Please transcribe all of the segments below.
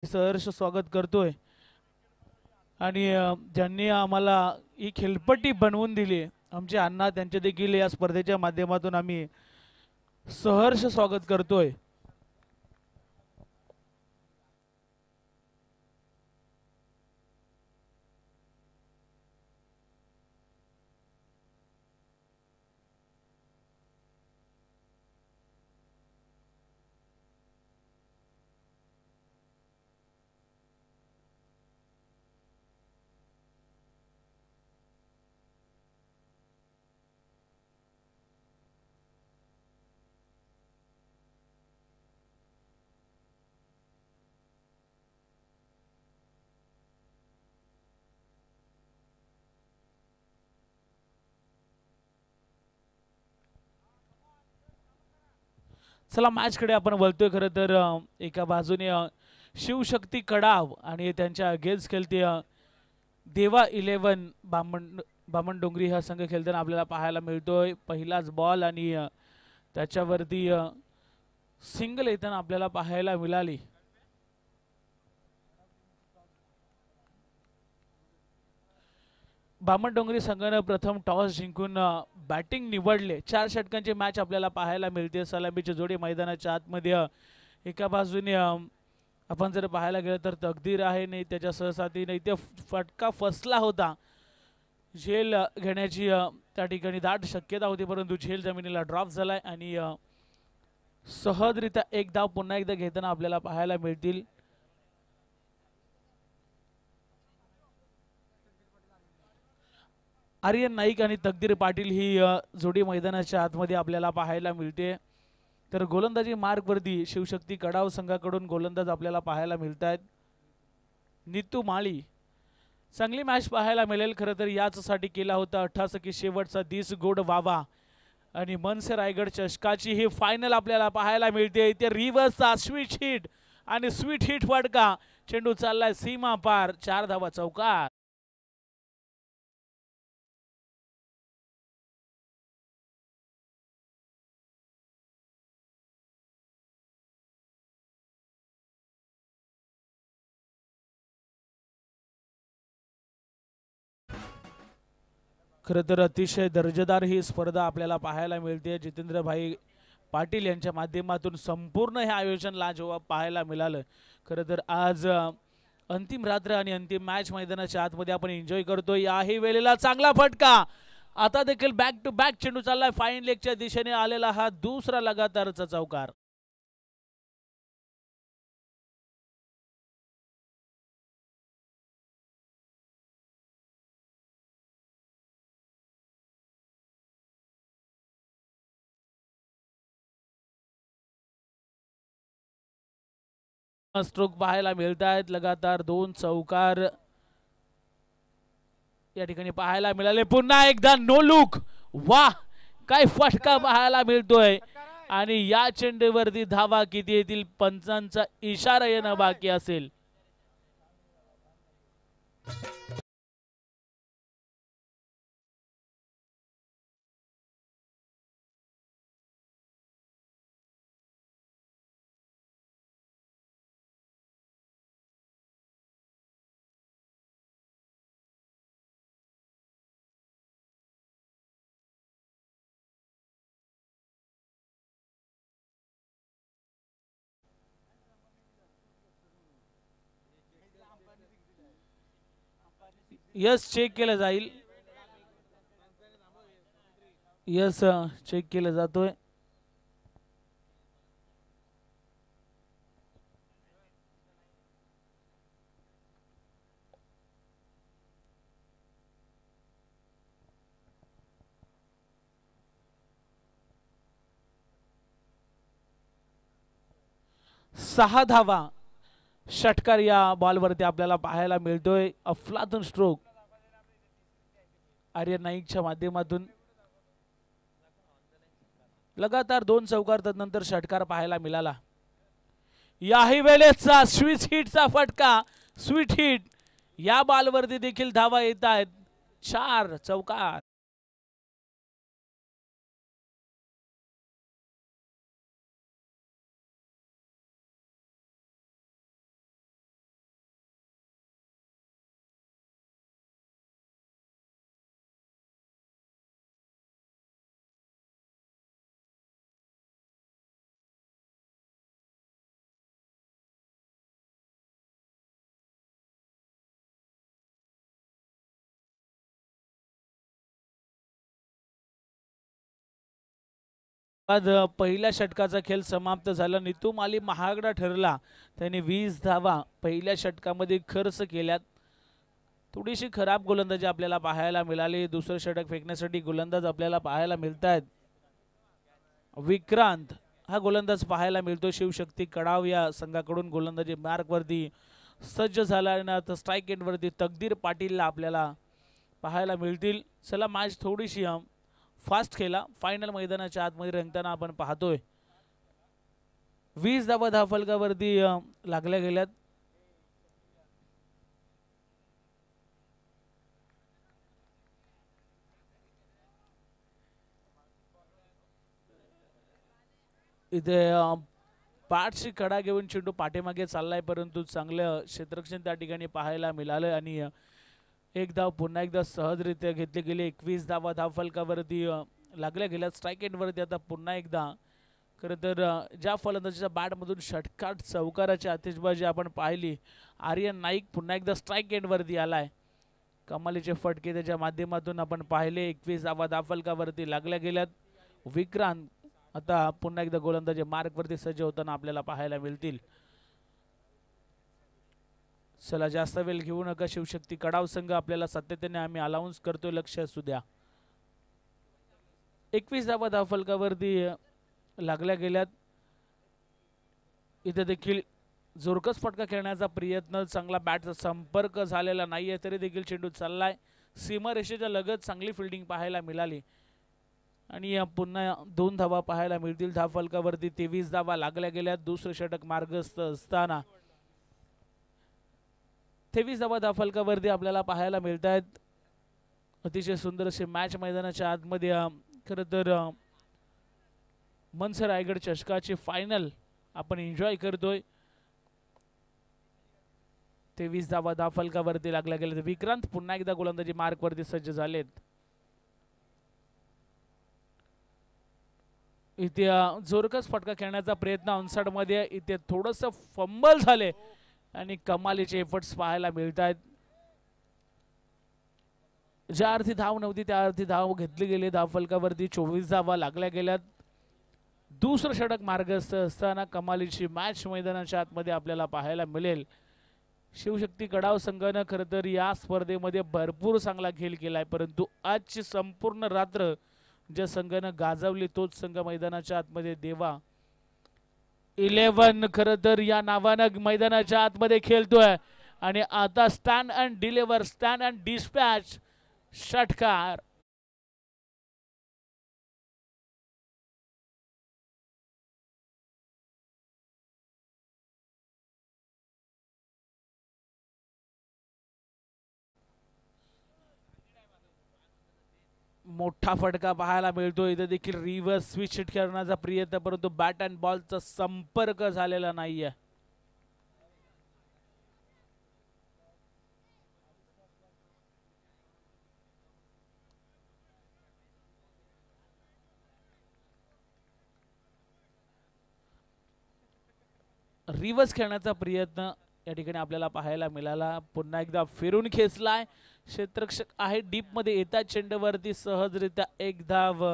सहर्ष स्वागत करतोय आणि ज्यांनी आम्हाला ही खेळपट्टी बनवून दिली आमचे अण्णा त्यांचे देखील या स्पर्धेच्या माध्यमातून आम्ही सहर्ष स्वागत करतोय। चला मॅचकडे आपण वळतोय। खरं तर एका बाजूने शिवशक्ती कडाव आणि त्यांच्या अगेन्स्ट खेळते देवा 11 बामणडोंगरी हा संघ खेळताना आपल्याला पाहायला मिळतोय। पहिलाच बॉल आणि त्याच्यावरती सिंगल येताना आपल्याला पाहायला मिळाली। बामणडोंगरी संघाने प्रथम टॉस जिंकून बॅटिंग निवडले। 4 षटकांची मॅच आपल्याला पाहायला मिळते। सलामीची जोडी मैदानाच्या आतमध्ये एका बाजूने आपण जर पाहायला गेलं तर तकदीर आहे, नाही त्याच्या सहसाथी नाही ते फटका फसला होता। झेल घेण्याची त्या ठिकाणी दाट शक्यता होती, परंतु झेल जमिनीला ड्रॉप झालाय आणि सहजरित्या एक धाव पुन्हा एकदा घेताना आपल्याला पाहायला मिळतील। आर्यन नाईक आणि तकदीर पाटील ही जोडी मैदानाच्या आतमध्ये आपल्याला पाहायला मिळते। तर गोलंदाजी मार्गवरती शिवशक्ती कडाव संघाकडून गोलंदाज आपल्याला पाहायला मिळत आहेत। नितू माळी चांगली मॅच पाहायला मिळेल। खरं तर याचसाठी केला होता 88 की शेवटचा दिस गोड वावा आणि मनसे रायगड चषकाची ही फायनल आपल्याला पाहायला मिळते। इथे रिव्हर्सचा स्वीट हिट आणि स्वीट हिट फटका, चेंडू चाललाय सीमा पार, 4 धावा चौकार। खरं तर अतिशय दर्जेदार ही स्पर्धा आपल्याला पाहायला मिळते। जितेंद्र भाई पाटील यांच्या माध्यमातून संपूर्ण हे आयोजन लाजवाब पाहायला मिळालं। खरं तर आज अंतिम रात्र आणि अंतिम मॅच मैदानाच्या आतमध्ये आपण एन्जॉय करतोय। याही वेळेला चांगला फटका, आता देखील बॅक टू बॅक चेंडू चाललाय फाईन लेगच्या दिशेने आलेला हा दुसरा लगातारचा चौकार। स्ट्रोक पाहायला मिळत आहेत, लगातार 2 चौकार या ठिकाणी पाहायला मिळाले। पुन्हा एकदा नो लुक, वाह काय फटका पाहायला मिळतोय आणि या चेंडूवरती धावा किती येतील पंचांचा इशारा येणं बाकी असेल। यस चेक केलं जाईल, यस चेक केलं जातोय। सहा धावा षटकार या बॉलवरती आपल्याला पाहायला मिळतोय। अफलातून स्ट्रोक आर्यन नाईकच्या माध्यमातून लगातार 2 चौकार नंतर षटकार पाहायला मिळाला। याही वेळेचा स्विच हिटचा फटका, स्वीट हिट, या बॉलवरती देखील धावा येत आहेत, 4 चौकार। आज पहिल्या षटकाचा खेळ समाप्त झाला. नितू माली महागडा ठरला. त्याने 20 धावा पहिल्या षटकामध्ये खर्च केल्यात. थोडीशी खराब गोलंदाजी आपल्याला पाहायला मिळाली. दुसरं षटक फेकण्यासाठी गोलंदाज आपल्याला पाहायला मिळत आहेत. विक्रांत हा गोलंदाज पाहायला मिळतो. शिवशक्ती कडाव या संघाकडून गोलंदाजी मार्कवरती सज्ज झाला आणि आता स्ट्राईक एंडवरती तकदीर पाटीलला आपल्याला पाहायला मिळतील. चला मॅच थोडीशी फास्ट खेळा. फायनल मैदानाच्या आतमध्ये रंगताना आपण पाहतोय. 20 धावा धावफलकावरती लागल्या गेल्यात. इथे पाठची कडा घेऊन चेंडू पाठीमागे चाललाय, परंतु चांगलं क्षेत्ररक्षण त्या ठिकाणी पाहायला मिळालं आणि एक धाव पुन्हा एकदा सहजरित्या घेतली गेली. 21 धावा धावफलकावरती लागल्या गेल्या. स्ट्राईक एंडवरती आता पुन्हा एकदा खरं तर ज्या फलंदाजीच्या बॅटमधून षटकार चौकाराची आतिषबाजी आपण पाहिली. आर्यन नाईक पुन्हा एकदा स्ट्राईक एंडवरती आलाय. कमालीचे फटके त्याच्या माध्यमातून आपण पाहिले. 21 धावा धावफलकावरती लागल्या गेल्यात. विक्रांत आता पुन्हा एकदा गोलंदाजी मार्कवरती सज्ज होताना आपल्याला पाहायला मिळतील. चला जास्त वेळ घेऊ नका. शिवशक्ती कडाव संघ आपल्याला सातत्याने आम्ही अलाउन्स करतोय, लक्ष असू द्या. 21 धावा धावफलकावरती लागल्या गेल्यात. इथे देखील जोरकस फटका खेळण्याचा प्रयत्न, चांगला बॅटचा संपर्क झालेला नाहीये तरी देखील चेंडू चाललाय. सीमारेषेच्या लगत चांगली फिल्डिंग पाहायला मिळाली आणि पुन्हा 2 धावा पाहायला मिळतील. धावफलकावरती 23 धावा लागल्या गेल्यात. दुसरं षटक मार्गस्थ असताना 23 धावा धावफलकावरती आपल्याला पाहायला मिळत आहेत. अतिशय सुंदर असे मॅच मैदानाच्या आतमध्ये खरं तर मनसे रायगड चषकाची फायनल आपण एन्जॉय करतोय. 23 धावा धावफलकावरती लागल्या गेल्या. विक्रांत पुन्हा एकदा गोलंदाजी मार्कवरती सज्ज झालेत. इथे जोरकस फटका खेळण्याचा प्रयत्न ऑनसाइड मध्ये. इथे थोडस फंबल झाले आणि कमालीचे एफर्ट्स पाहायला मिळत आहेत. ज्या अर्थी धाव नव्हती त्या अर्थी धाव घेतली गेली. धावफलकावरती 24 धावा लागल्या गेल्यात. दुसरं षटक मार्गस्थ असताना कमालीची मॅच मैदानाच्या आतमध्ये आपल्याला पाहायला मिळेल. शिवशक्ती कडाव संघानं खरं तर या स्पर्धेमध्ये भरपूर चांगला खेळ केलाय, परंतु आजची संपूर्ण रात्र ज्या संघानं गाजवली तोच संघ मैदानाच्या आतमध्ये देवा 11 खरं तर या नावानं मैदानाच्या आतमध्ये खेळतोय आणि आता stand and deliver, stand and dispatch षटकार. मोठा फटका पाहायला मिळतो. इथे देखील रिव्हर्स स्विच हिट करण्याचा प्रयत्न, परंतु बॅट अँड बॉलचा संपर्क झालेला नाहीये. रिव्हर्स खेळण्याचा प्रयत्न या ठिकाणी आपल्याला पाहायला मिळाला. पुन्हा एकदा फिरून खेचलाय. क्षेत्ररक्षक आहे डीप मध्ये येतात. चेंडूवरती सहजरित्या एक धाव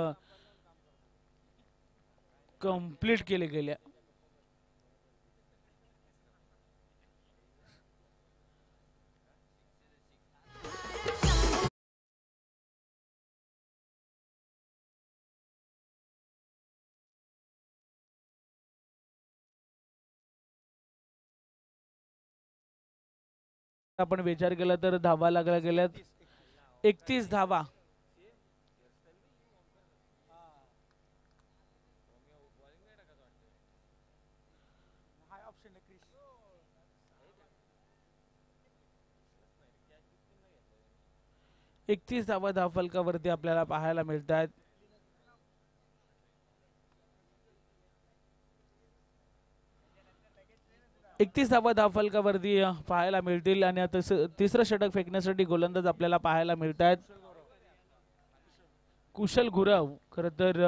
कंप्लीट केले गेले. आपण विचार केला तर धावा लागल्या गेल्यात 31 धावा. एकतीस धावा धावफलकावरती आपल्याला पाहायला मिळत आहेत. एकतीस धावा धावफलकावरती पाहायला मिळतील आणि आता तिसरं षटक फेकण्यासाठी गोलंदाज आपल्याला पाहायला मिळत आहेत. कुशल गुरव खरं तर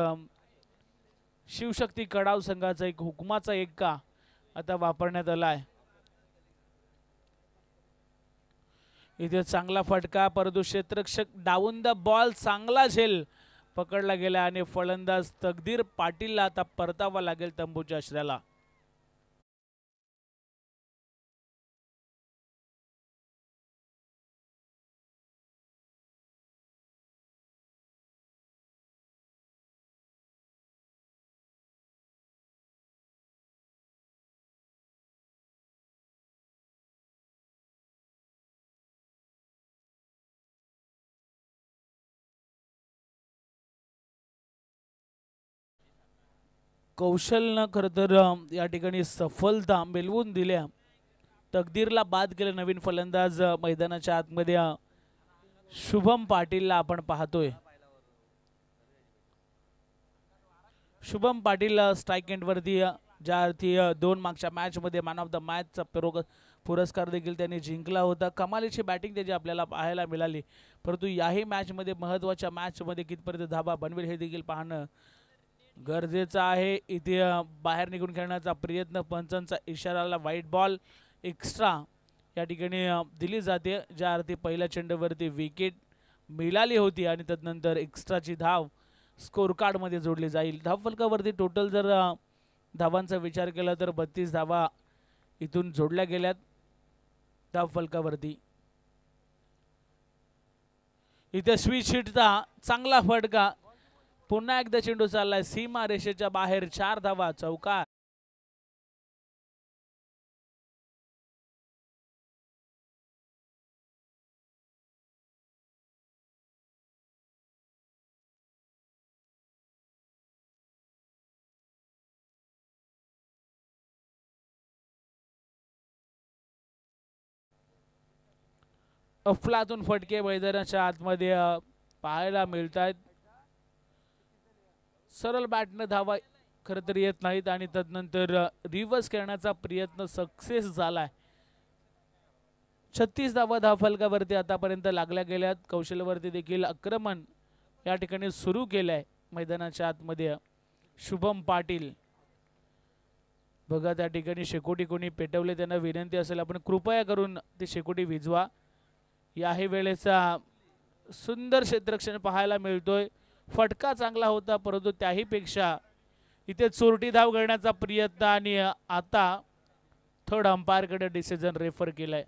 शिवशक्ती कडाव संघाचा एक हुकमाचा एक्का आता वापरण्यात आलाय. इथे चांगला फटका, परंतु क्षेत्ररक्षक डाऊन द बॉल चांगला झेल, पकडला गेला आणि फलंदाज तकदीर पाटीलला आता परतावा लागेल तंबूच्या आश्रयाला. कौशलनं खरं तर या ठिकाणी सफलता मिळवून दिल्या. तकदीरला बाद केलं नवीन फलंदाज मैदानाच्या आतमध्ये शुभम पाटीलला आपण पाहतोय. शुभम पाटील स्ट्राईक एंडवरती ज्या अर्थी 2 मागच्या मॅचमध्ये मॅन ऑफ द मॅचचा पुरस्कार देखील त्यांनी जिंकला होता. कमालीची बॅटिंग त्याची आपल्याला पाहायला मिळाली, परंतु याही मॅचमध्ये महत्त्वाच्या मॅचमध्ये कितपर्यंत धाबा बनवेल हे देखील पाहणं गरजेचं आहे. इथे बाहेर निघून खेळण्याचा प्रयत्न, पंचांचा इशाराला व्हाईट बॉल एक्स्ट्रा या ठिकाणी दिली जाते, ज्या अर्थी पहिल्या चेंडूवरती विकेट मिळाली होती आणि त्यानंतर एक्स्ट्राची धाव स्कोर कार्डमध्ये जोडली जाईल. धावफलकावरती टोटल जर धावांचा विचार केला तर 32 धावा इथून जोडल्या गेल्यात धावफलकावरती. इथे स्विच हिटचा चांगला फटका, पुन्हा एकदा चेंडू चाललाय सीमा रेषेच्या बाहेर, 4 धावा चौकार. अफलातून फटके मैदानाच्या आतमध्ये पाहायला मिळतात. सरळ बॅटने धावा खरं तर येत नाहीत आणि त्यानंतर रिव्हर्स करण्याचा प्रयत्न सक्सेस झालाय. 36 धावा धावफलकावरती आतापर्यंत लागल्या गेल्यात. कौशल्यावरती देखील आक्रमण या ठिकाणी सुरू केलंय मैदानाच्या आतमध्ये शुभम पाटील. बघा त्या ठिकाणी शेकोटी कोणी पेटवले, त्यांना विनंती असेल आपण कृपया करून ती शेकोटी विझवा. याही वेळेचा सुंदर क्षेत्ररक्षण पाहायला मिळतोय. फटका चांगला होता, परंतु त्याही पेक्षा इथे चोरटी धाव करण्याचा प्रयत्न आणि आता थर्ड अंपायरकडे डिसिजन रेफर केलाय.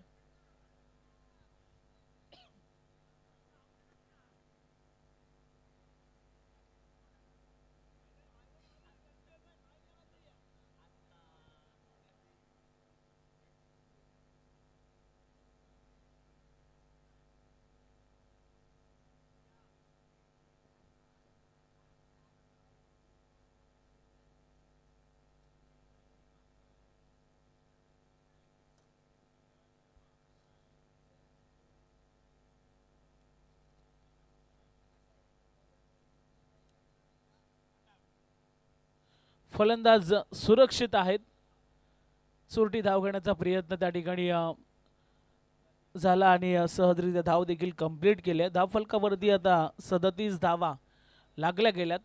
फलंदाज सुरक्षित आहेत. चोरटी धाव घेण्याचा प्रयत्न त्या ठिकाणी झाला आणि सहजरित्या धाव देखील कंप्लीट केल्या. धावफलकावरती आता 37 धावा लागल्या गेल्यात.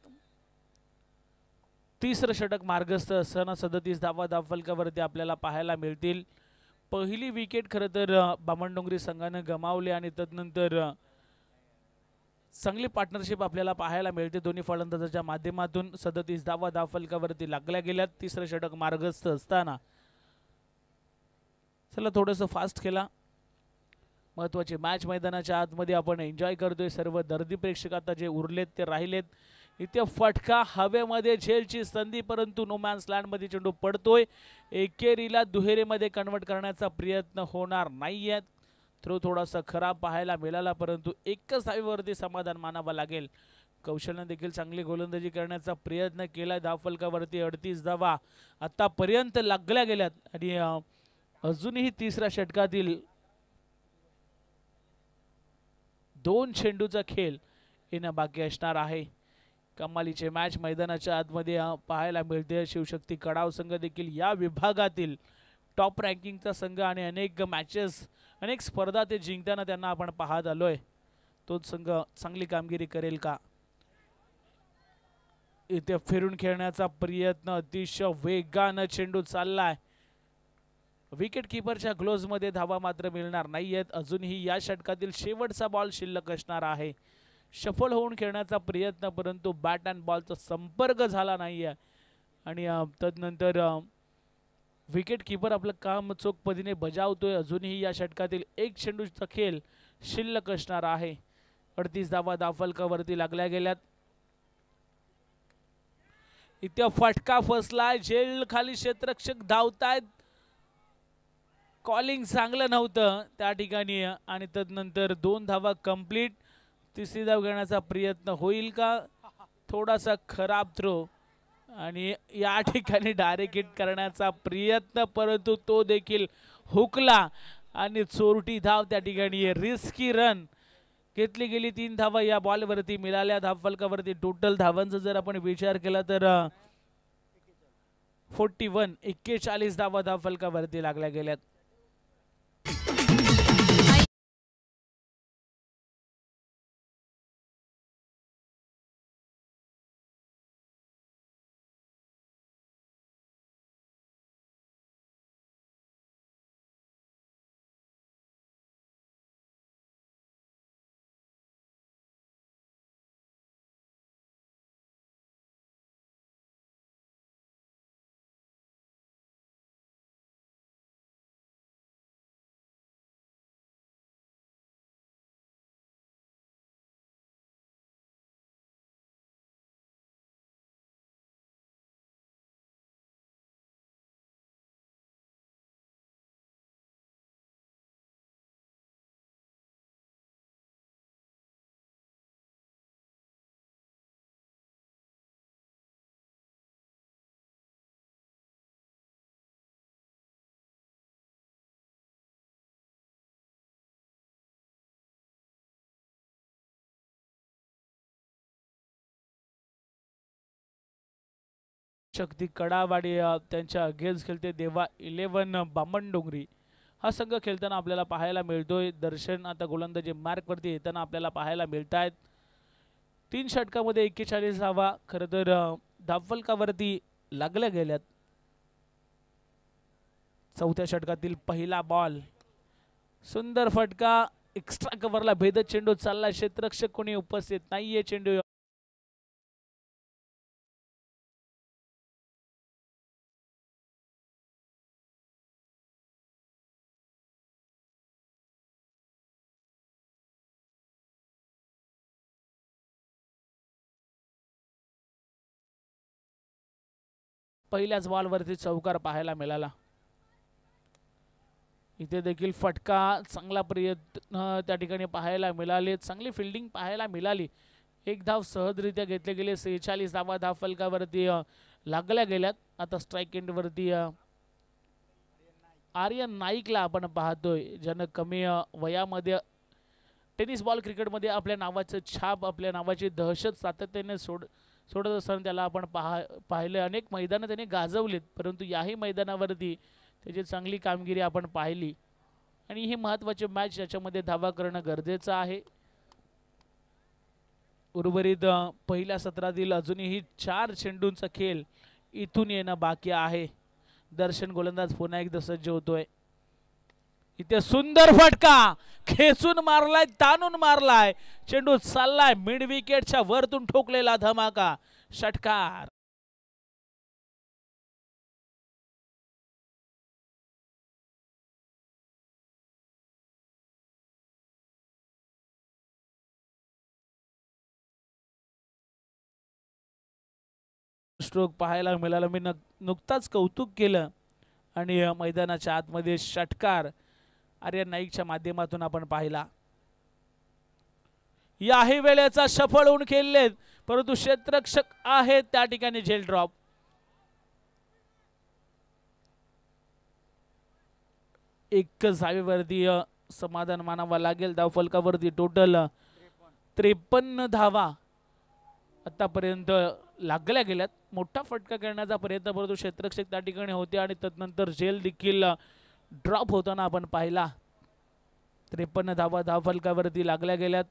तिसरं षटक मार्गस्थ असताना 37 धावा धावफलकावरती आपल्याला पाहायला मिळतील. पहिली विकेट खरं तर बामणडोंगरी संघाने गमावली आणि त्यानंतर चांगली पार्टनरशिप आपल्याला पाहायला मिळते दोन्ही फलंदाजाच्या माध्यमातून. 37 धावा धावफलकावरती लागल्या गेल्यात तिसरं षटक मार्गस्थ असताना. चला थोडंसं फास्ट खेळा. महत्त्वाची मॅच मैदानाच्या आतमध्ये आपण एन्जॉय करतोय. सर्व दर्दी प्रेक्षक आता जे उरलेत ते राहिलेत. इथे फटका हवेमध्ये झेलची संधी, परंतु नोमॅन्स लँडमध्ये चेंडू पडतोय. एकेरीला दुहेरीमध्ये कन्वर्ट करण्याचा प्रयत्न होणार नाहीये. थ्रो थोडासा खराब पाहायला मिळाला, परंतु एकच धावेवरती समाधान मानावं लागेल. कौशलने देखील चांगली गोलंदाजी करण्याचा प्रयत्न केला. धावफलकावरती 38 धावा आतापर्यंत लागल्या गेल्यात आणि अजूनही तिसऱ्या षटकातील 2 चेंडूचा खेळ येणं बाकी असणार आहे. कमालीचे मॅच मैदानाच्या आतमध्ये पाहायला मिळते. शिवशक्ती कडाव संघ देखील या विभागातील टॉप रँकिंगचा संघ आणि अनेक मॅचेस अनेक स्पर्धा ते जिंकताना त्यांना आपण पाहत आलोय. तोच संघ चांगली कामगिरी करेल का? इथे फिरून खेळण्याचा प्रयत्न, अतिशय वेगानं चेंडू चाललाय. विकेट किपरच्या ग्लोव्हजमध्ये धावा मात्र मिळणार नाहीयेत. अजूनही या षटकातील शेवटचा बॉल शिल्लक असणार आहे. सफल होऊन खेळण्याचा प्रयत्न, परंतु बॅट अँड बॉलचा संपर्क झाला नाहीये आणि तदनंतर विकेट किपर आपलं काम चोख पद्धतीने बजावतोय. अजूनही या षटकातील एक चेंडूचा खेळ शिल्लक असणार आहे. 38 धावा धावफलकावरती लागल्या गेल्यात. इथे फटका फसलाय, झेल खाली क्षेत्ररक्षक धावतायत. कॉलिंग चांगलं नव्हतं त्या ठिकाणी आणि तदनंतर 2 धावा कंप्लीट. तिसरी धाव घेण्याचा प्रयत्न होईल का? थोडासा खराब थ्रो आणि या ठिकाणी डायरेक्ट हिट करण्याचा प्रयत्न, परंतु तो देखील हुकला आणि चोरटी धाव त्या ठिकाणी. रिस्की रन घेतली गेली. 3 धावा या बॉलवरती मिळाल्या. धावफलकावरती टोटल धावांचा जर आपण विचार केला तर 41 धावा धावफलकावरती लागल्या गेल्यात. शक्ती कडावाडी त्यांच्या अगेन्स्ट खेळते. देवा 11 बामणडोंगरी हा संघ खेळताना आपल्याला पाहायला मिळतोय. दर्शन आता गोलंदाजी मार्कवरती येताना आपल्याला पाहायला मिळत आहेत. 3 षटकामध्ये 41 धावा खरं तर धावफलकावरती लागल्या गेल्यात. चौथ्या षटकातील पहिला बॉल, सुंदर फटका, एक्स्ट्रा कव्हरला भेदत चेंडू चालला. क्षेत्ररक्षक कोणी उपस्थित नाहीये. चेंडू पहिल्याच बॉलवरती चौकार पाहायला मिळाला. इथे देखील फटका, चांगला प्रयत्न त्या ठिकाणी पाहायला मिळाले. चांगली फिल्डिंग पाहायला मिळाली. 1 धाव सहजरित्या घेतले गेले. 46 धावा धावफलकावरती लागल्या गेल्यात. आता स्ट्राईक एंडवरती आर्यन नाईकला आपण पाहतोय, ज्यानं कमी वयामध्ये टेनिस बॉल क्रिकेटमध्ये आपल्या नावाचं छाप, आपल्या नावाची दहशत सातत्याने सोडत असताना त्याला आपण पाहिलं. अनेक मैदानं त्याने गाजवलीत, परंतु याही मैदानावरती त्याची चांगली कामगिरी आपण पाहिली आणि ही महत्त्वाची मॅच, याच्यामध्ये धावा करणं गरजेचं आहे. उर्वरित पहिल्या सत्रातील अजूनही 4 चेंडूंचा खेळ इथून येणं बाकी आहे. दर्शन गोलंदाज पुन्हा एकदा सज्ज होतोय. इथे सुंदर फटका, खेचून मारलाय, ताणून मारलाय, चेंडू चाललाय मिड विकेटच्या वरतून ठोकलेला धमाका, षटकार. स्ट्रोक पाहायला मिळाला. मी नुकताच कौतुक केलं आणि मैदानाच्या आतमध्ये षटकार आर्यन नाईकच्या माध्यमातून आपण पाहिला. याही वेळेचा सफळ होऊन खेळलेत, परंतु क्षेत्ररक्षक आहेत त्या ठिकाणी झेल ड्रॉप. एकच धावेवरती समाधान मानावा लागेल. धावफलकावरती टोटल 53 धावा आतापर्यंत लागल्या गेल्यात. मोठा फटका करण्याचा प्रयत्न परंतु क्षेत्ररक्षक त्या ठिकाणी होते आणि तदनंतर झेल देखील ड्रॉप होताना आपण पाहिला. 53 धावा धावफलकावरती लागल्या गेल्यात.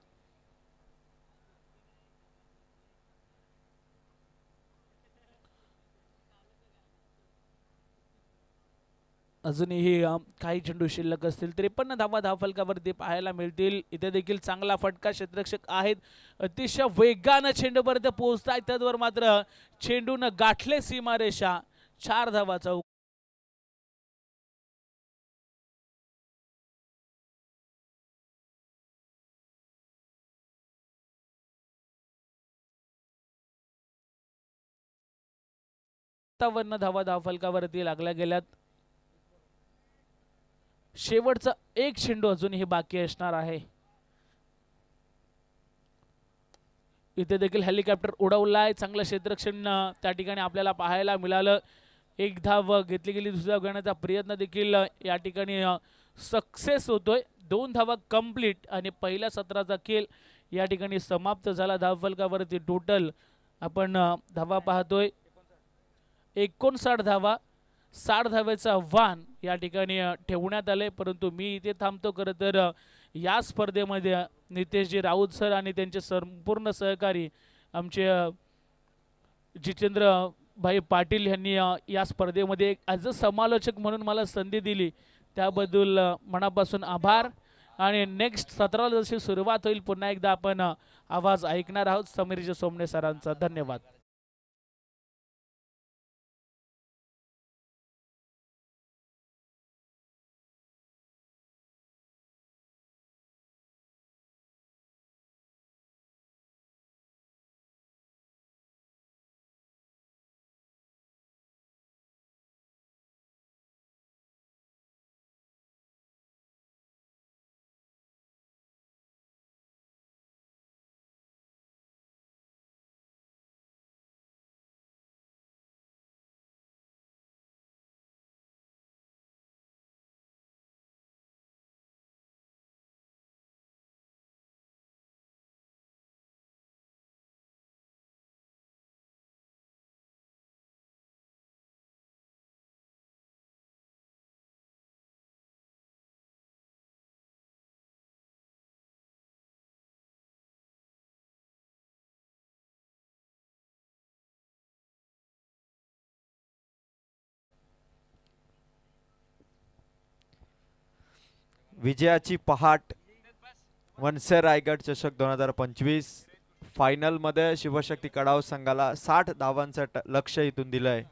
अजूनही काही चेंडू शिल्लक असतील 53 धावा धावफलकावरती पाहायला मिळतील. इथे देखील चांगला फटका क्षेत्ररक्षक आहेत, अतिशय वेगानं चेंडूपर्यंत पोहोचतायत. त्यावर मात्र चेंडूनं गाठले सीमारेषा. 4 धावाचा धावा धावफलकावरती लागल्या गेल्यात. शेवटचा एक चेंडू अजूनही बाकी असणार आहे. इथे देखील हेलिकॉप्टर उडवलाय. चांगलं क्षेत्ररक्षण त्या ठिकाणी आपल्याला पाहायला मिळालं. एक धाव घेतली गेली, दुसरी धाव घेण्याचा प्रयत्न देखील या ठिकाणी सक्सेस होतोय. 2 धावा कंप्लीट आणि पहिल्या सत्राचा खेळ या ठिकाणी समाप्त झाला. धावफलकावरती टोटल आपण धावा पाहतोय 59 धावा. 60 धावेचं आव्हान या ठिकाणी ठेवण्यात आले. परंतु मी इथे थांबतो. खरं तर या स्पर्धेमध्ये नितेशजी राऊत सर आणि त्यांचे संपूर्ण सहकारी आमचे जितेंद्र भाई पाटील यांनी या स्पर्धेमध्ये एक ॲज अ समालोचक म्हणून मला संधी दिली, त्याबद्दल मनापासून आभार. आणि नेक्स्ट सत्राला जशी सुरुवात होईल पुन्हा एकदा आपण आवाज ऐकणार आहोत समीरजी सोमणे सरांचा. धन्यवाद. विजयाची पहाट वनसे रायगड चषक 2025 फायनल मध्ये शिवशक्ती कडाव संघाला 60 धावांचं लक्ष इथून दिलंय.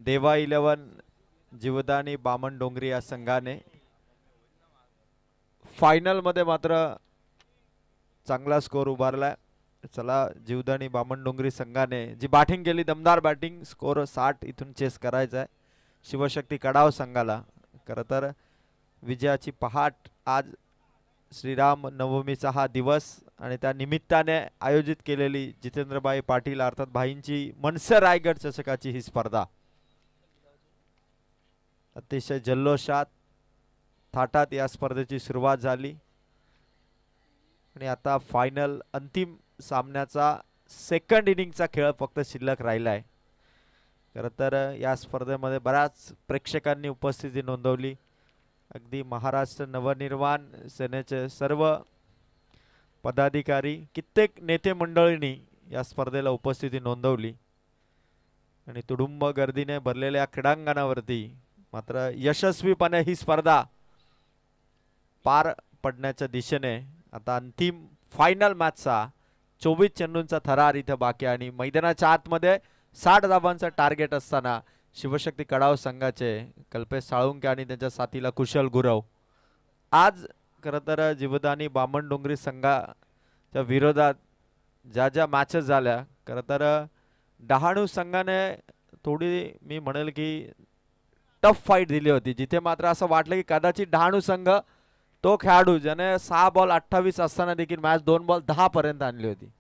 देवा 11 जीवदानी बामण डोंगरी या संघाने फायनल मध्ये मात्र चांगला स्कोर उभारलाय. चला जीवदानी बामण डोंगरी संघाने जी बॅटिंग केली दमदार बॅटिंग, स्कोर 60 इथून चेस करायचा आहे शिवशक्ती कडाव संघाला. खरं तर विजयाची पहाट आज श्रीराम नवमीचा हा दिवस आणि त्या निमित्ताने आयोजित केलेली जितेंद्रभाई पाटील अर्थात भाईंची मनसे रायगड चषकाची ही स्पर्धा अतिशय जल्लोषात थाटात या स्पर्धेची सुरुवात झाली आणि आता फायनल अंतिम सामन्याचा सेकंड इनिंगचा खेळ फक्त शिल्लक राहिलाय. खरं तर या स्पर्धेमध्ये बऱ्याच प्रेक्षकांनी उपस्थिती नोंदवली. अगदी महाराष्ट्र नवनिर्माण सेनेचे सर्व पदाधिकारी, कित्येक नेते मंडळींनी या स्पर्धेला उपस्थिती नोंदवली आणि तुडुंब गर्दीने भरलेल्या क्रीडांगणावरती मात्र यशस्वीपणे ही स्पर्धा पार पडण्याच्या दिशेने आता अंतिम फायनल मॅचचा 24 चेंडूंचा थरार इथे बाकी आणि मैदानाच्या आतमध्ये 60 धावांचा टार्गेट असताना शिवशक्ती कडाव संघाचे कल्पेश साळुंके आणि त्यांच्या साथीला कुशल गुरव आज खरं तर जीवदानी बामण डोंगरी संघाच्या विरोधात ज्या मॅचेस झाल्या खरं तर डहाणू संघाने थोडी मी म्हणेल की टफ फाईट दिली होती, जिथे मात्र असं वाटलं की कदाचित डहाणू संघ तो खेळाडू ज्याने 6 बॉल 28 असताना देखील मॅच 2 बॉल 10 पर्यंत आणली होती.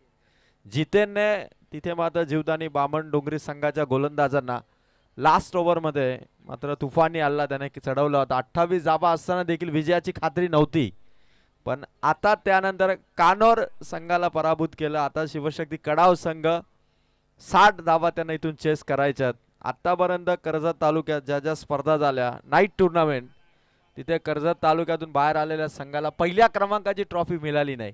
जितेनने तिथे मात्र जीवदानी बामण डोंगरी संघाच्या गोलंदाजांना लास्ट ओव्हरमध्ये मात्र तुफानी हल्ला त्याने चढवला होता. 28 धावा असताना देखील विजयाची खात्री नव्हती, पण आता त्यानंतर कानोर संघाला पराभूत केलं. आता शिवशक्ती कडाव संघ 60 धावा त्यांना इथून चेस करायच्यात. आतापर्यंत कर्जत तालुक्यात ज्या ज्या स्पर्धा झाल्या नाईट टुर्नामेंट तिथे कर्जत तालुक्यातून बाहेर आलेल्या संघाला पहिल्या क्रमांकाची ट्रॉफी मिळाली नाही.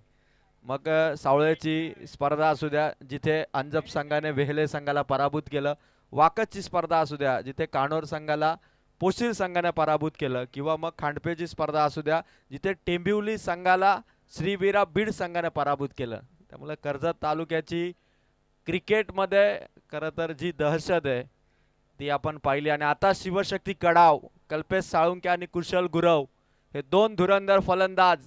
मग सावळेची स्पर्धा असू द्या जिथे अंजप संघाने वेहले संघाला पराभूत केलं, वाकतची स्पर्धा असू द्या जिथे कानोर संघाला पोशील संघाने पराभूत केलं, किंवा मग खांडपेची स्पर्धा असू द्या जिथे टेंबिवली संघाला श्रीवीरा बीड संघाने पराभूत केलं. त्यामुळे कर्जत तालुक्याची क्रिकेटमध्ये खरं तर जी दहशत आहे ती आपण पाहिली. आणि आता शिवशक्ती कडाव, कल्पेश साळुंके आणि कुशल गुरव हे दोन धुरंधर फलंदाज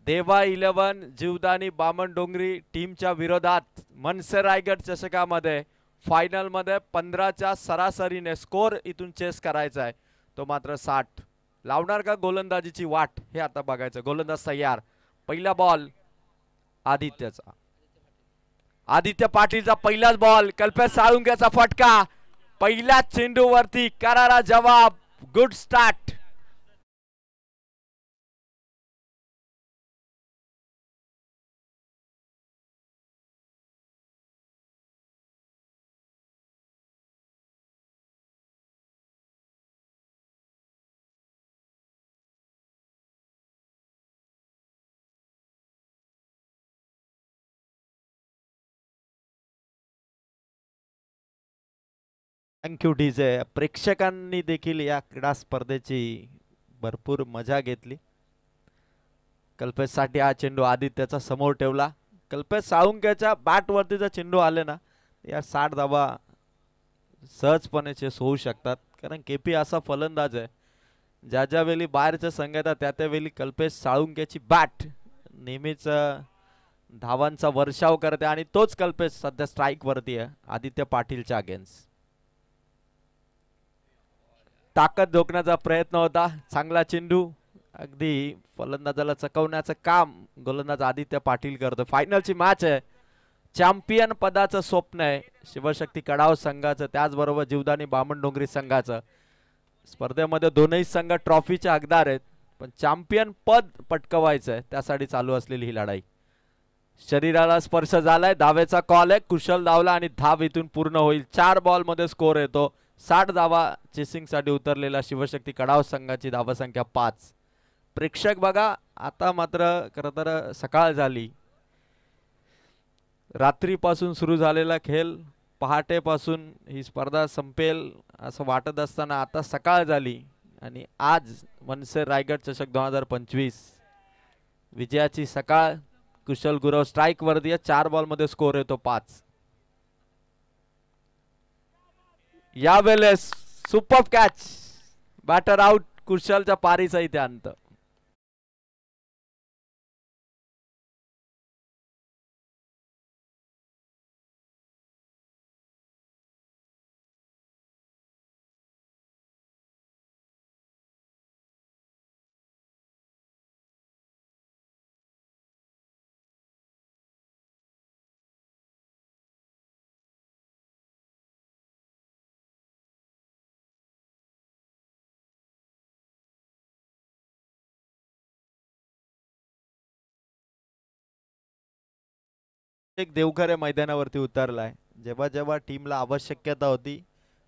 देवा 11 जीवदानी बामणडोंगरी टीमच्या विरोधात मनसे रायगड चषकामध्ये फायनलमध्ये 15च्या सरासरीने स्कोर इथून चेस करायचा आहे, तो मात्र 60. लावणार का गोलंदाजीची वाट हे आता बघायचं. गोलंदाज तयार. पहिला बॉल आदित्यचा, आदित्य पाटीलचा पहिलाच बॉल, कल्पेश साळुंकेचा फटका, पहिल्या चेंडूवरती करारा जवाब. Good start. Thank you DJ. प्रेक्षकांनी देखील या क्रीडा स्पर्धेची भरपूर मजा घेतली. कल्पेशसाठी हा चेंडू आदित्यचा समोर ठेवला. कल्पेश साळुंकेच्या बॅटवरती जर चेंडू आले ना या 60 धावा सहजपणे चेस होऊ शकतात, कारण केपी असा फलंदाज आहे ज्या ज्या वेळी बाहेरच्या संघ येतात त्या त्यावेळी कल्पेश साळुंकेची बॅट नेहमीच धावांचा वर्षाव करते. आणि तोच कल्पेश सध्या स्ट्राईक वरती आहे आदित्य पाटीलच्या अगेन्स्ट. ताकद झोकण्याचा प्रयत्न होता, चांगला चेंडू, अगदी फलंदाजाला चकवण्याचं काम गोलंदाज आदित्य पाटील करतो. फायनलची मॅच आहे, चॅम्पियन पदाचं स्वप्न आहे शिवशक्ती कडाव संघाचं, त्याचबरोबर जीवदानी बामणडोंगरी संघाचं. स्पर्धेमध्ये दोनही संघ ट्रॉफीचे हकदार आहेत, पण चॅम्पियन पद पटकवायचं आहे त्यासाठी चालू असलेली ही लढाई. शरीराला स्पर्श झालाय, धावेचा कॉल आहे, कुशल धावला आणि धाव इथून पूर्ण होईल. 4 बॉलमध्ये स्कोर येतो. 60 धावा चेसिंगसाठी उतरलेला शिवशक्ती कडाव संघाची धावसंख्या 5. प्रेक्षक बघा, आता मात्र खरं तर सकाळ झाली. रात्रीपासून सुरू झालेला खेळ, पहाटेपासून ही स्पर्धा संपेल असं वाटत असताना आता सकाळ झाली आणि आज मनसे रायगड चषक 2025 विजयाची सकाळ. कुशल गुरव स्ट्राईक वरती आहे, 4 बॉलमध्ये स्कोर येतो 5. यावेळेस सुपर कॅच, बॅटर आउट, कुशलच्या पारीचा इथे अंत. एक देवघर मैदानावरती उतरलाय. जेव्हा जेव्हा टीमला आवश्यकता होती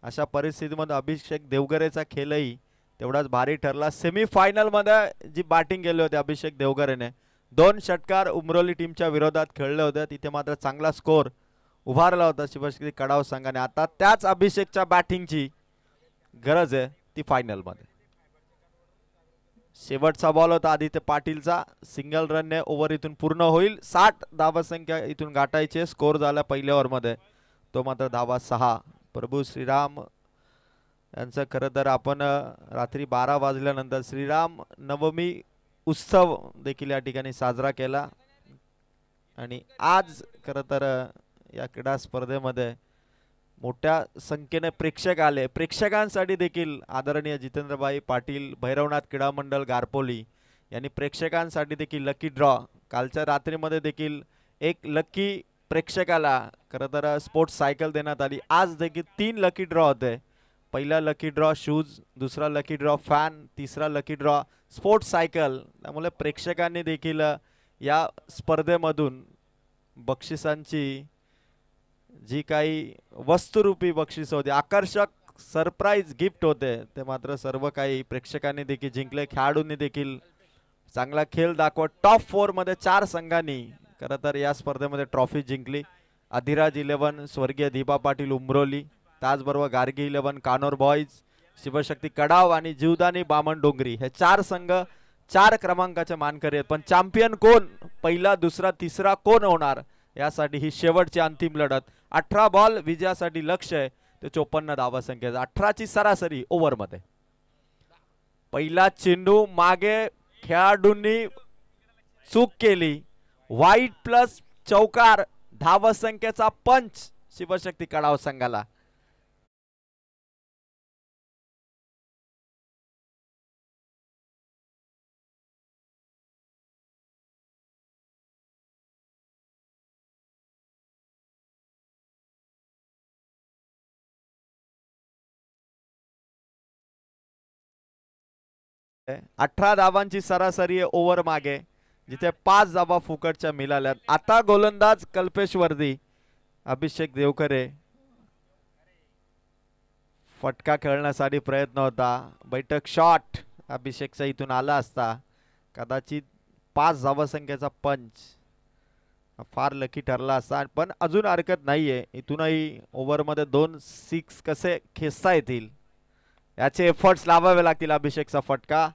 अशा परिस्थितीमध्ये अभिषेक देवघरेचा खेळही तेवढाच भारी ठरला. सेमीफायनल मध्ये जी बॅटिंग केली होती अभिषेक देवघरेने, 2 षटकार उमरोली टीमच्या विरोधात खेळले होते, तिथे मात्र चांगला स्कोर उभारला होता शिवशक्ती कडाव संघाने. आता त्याच अभिषेकच्या बॅटिंगची गरज आहे ती फायनल मध्ये. शेवटचा बॉल होता आदित्य पाटीलचा, सिंगल रनने ओव्हर इथून पूर्ण होईल. 60 धावसंख्या इथून गाठायचे. स्कोर झाला पहिल्या ओव्हरमध्ये, तो मात्र धावा 6. प्रभू श्रीराम यांचं खरं तर आपण रात्री 12 वाजल्यानंतर श्रीराम नवमी उत्सव देखील या ठिकाणी साजरा केला. आणि आज खरं तर या क्रीडा स्पर्धेमध्ये मोठ्या संख्येने प्रेक्षक आले. प्रेक्षकांसाठी देखील आदरणीय जितेंद्रभाई पाटील, भैरवनाथ क्रीडा मंडळ गारपोली यांनी प्रेक्षकांसाठी देखील लकी ड्रॉ, कालच्या रात्रीमध्ये देखील एक लकी प्रेक्षकाला खरं तर स्पोर्ट्स सायकल देण्यात आली. आज देखील 3 लकी ड्रॉ होते. पहिला लकी ड्रॉ शूज, दुसरा लकी ड्रॉ फॅन, तिसरा लकी ड्रॉ स्पोर्ट्स सायकल. त्यामुळे प्रेक्षकांनी देखील या स्पर्धेमधून बक्षिसांची जी काही वस्तुरूपी बक्षीस होते, आकर्षक सरप्राईज गिफ्ट होते, ते मात्र सर्व काही प्रेक्षकांनी देखील जिंकले. खेळाडूंनी देखील चांगला खेळ दाखवत टॉप 4 मध्ये 4 संघांनी खरं तर या स्पर्धेमध्ये ट्रॉफी जिंकली. अधिराज 11 स्वर्गीय दीपा पाटील उमरोली, त्याचबरोबर गार्गी 11 कानोर बॉईज, शिवशक्ती कडाव आणि जीवदानी बामण डोंगरी हे 4 संघ 4 क्रमांकाचे मानकरी आहेत. पण चॅम्पियन कोण, पहिला दुसरा तिसरा कोण होणार यासाठी ही शेवटची अंतिम लढत. 18 बॉल विजयासाठी लक्ष आहे ते 54 धावा संख्या, 18 ची सरासरी ओव्हर मध्ये. पहिला चेंडू मागे खेळाडूंनी चूक केली, वाईट प्लस चौकार, धावा संख्येचा पंच शिवशक्ती कडाव संघाला. आहे 18 धावांची सरासरी ओव्हर मागे, जिथे 5 धावा फुकटच्या मिळाल्यात. आता गोलंदाज कल्पेश वर्दी, अभिषेक देवकरे फटका खेळण्यासाठी प्रयत्न होता, बैठक शॉट अभिषेकचा इथून आला असता कदाचित 5 धावा संख्येचा पंच फार लकी ठरला असता. पण अजून हरकत नाहीये, इथूनही ओव्हर मध्ये 2 6 कसे खेचता येतील याचे एफर्ट्स लावावे लागतील. अभिषेकचा फटका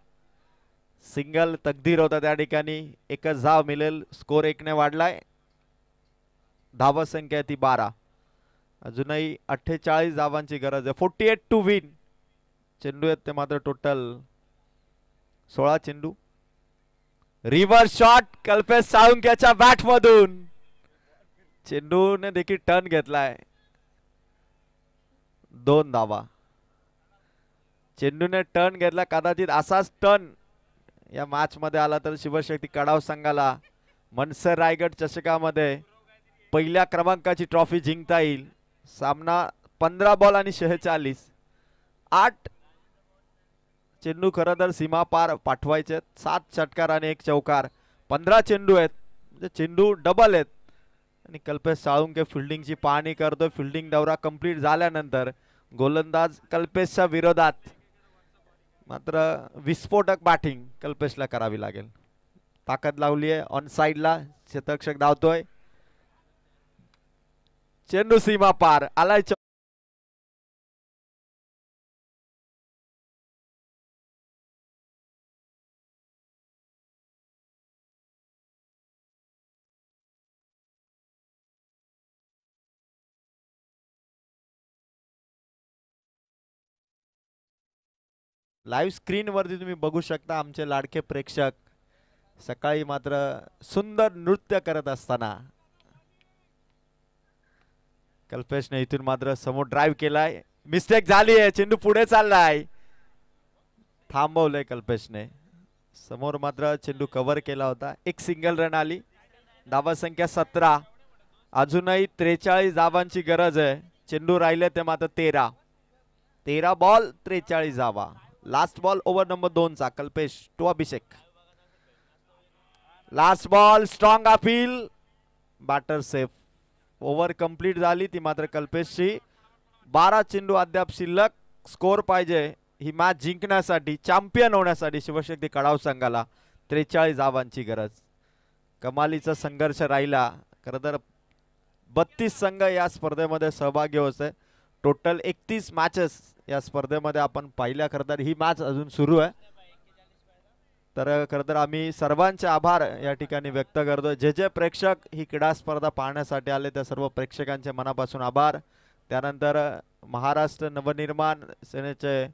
सिंगल तकदीर होता त्या ठिकाणी, एकच धाव मिळेल, स्कोर 1 ने वाढलाय, धावा संख्या ती 12. अजूनही 48 धावांची गरज आहे. 48 टू विन. चेंडू आहेत ते मात्र टोटल 16 चेंडू. रिव्हर्स शॉट कल्पेश साळुंक्याच्या बॅट मधून, चेंडूने देखील टर्न घेतलाय, 2 धावा. चेंडूने टर्न घेतला, कदाचित असाच टर्न या मॅच मध्ये आला तर शिवशक्ती कडाव संघाला मनसर रायगड चषकामध्ये पहिल्या क्रमांकाची ट्रॉफी जिंकता येईल. सामना 15 बॉल आणि 46, 8 चेंडू खरं तर सीमा पार पाठवायचे, 7 षटकार आणि 1 चौकार, 15 चेंडू आहेत, म्हणजे चेंडू डबल आहेत. आणि कल्पेश साळुंके फिल्डिंगची पाहणी करतोय. फिल्डिंग दौरा कंप्लीट झाल्यानंतर गोलंदाज कल्पेशच्या विरोधात मात्र विस्फोटक बॅटिंग कल्पेशला करावी लागेल. ताकद लावली आहे ऑन साइडला, शतकशक धावतोय, चेंडू सीमा पार आलाय. लाईव्ह स्क्रीन वरती तुम्ही बघू शकता आमचे लाडके प्रेक्षक सकाळी मात्र सुंदर नृत्य करत असताना. कल्पेशने इथून मात्र समोर ड्राइव्ह केलाय, मिस्टेक झाली आहे, चेंडू पुढे चाललाय, थांबवलंय कल्पेशने. समोर मात्र चेंडू कव्हर केला होता, एक सिंगल रन आली, धावा संख्या 17. अजूनही 43 धावांची गरज आहे. चेंडू राहिले ते मात्र 13 बॉल 43 धावा. लास्ट बॉल ओव्हर नंबर 2 चा Kalpesh to Abhishek. Last ball strong appeal, batter safe. Over complete झाली ती मात्र कल्पेशची. 12 चेंडू अद्याप शिल्लक. स्कोर पाहिजे ही मॅच जिंकण्यासाठी, चॅम्पियन होण्यासाठी शिवशक्ती कडाव संघाला 43 धावांची गरज. कमालीचा संघर्ष राहिला. खरं तर 32 संघ या स्पर्धेमध्ये सहभागी होते. टोटल 31 मॅचेस या स्पर्धेमध्ये आपण पाहिल्या. खरं तर ही मॅच अजून सुरू आहे. तर खरं तर आम्ही सर्वांचे आभार या ठिकाणी व्यक्त करतो. जे जे प्रेक्षक ही क्रीडा स्पर्धा पाहण्यासाठी आले त्या सर्व प्रेक्षकांचे मनापासून आभार. त्यानंतर महाराष्ट्र नवनिर्माण सेनेचे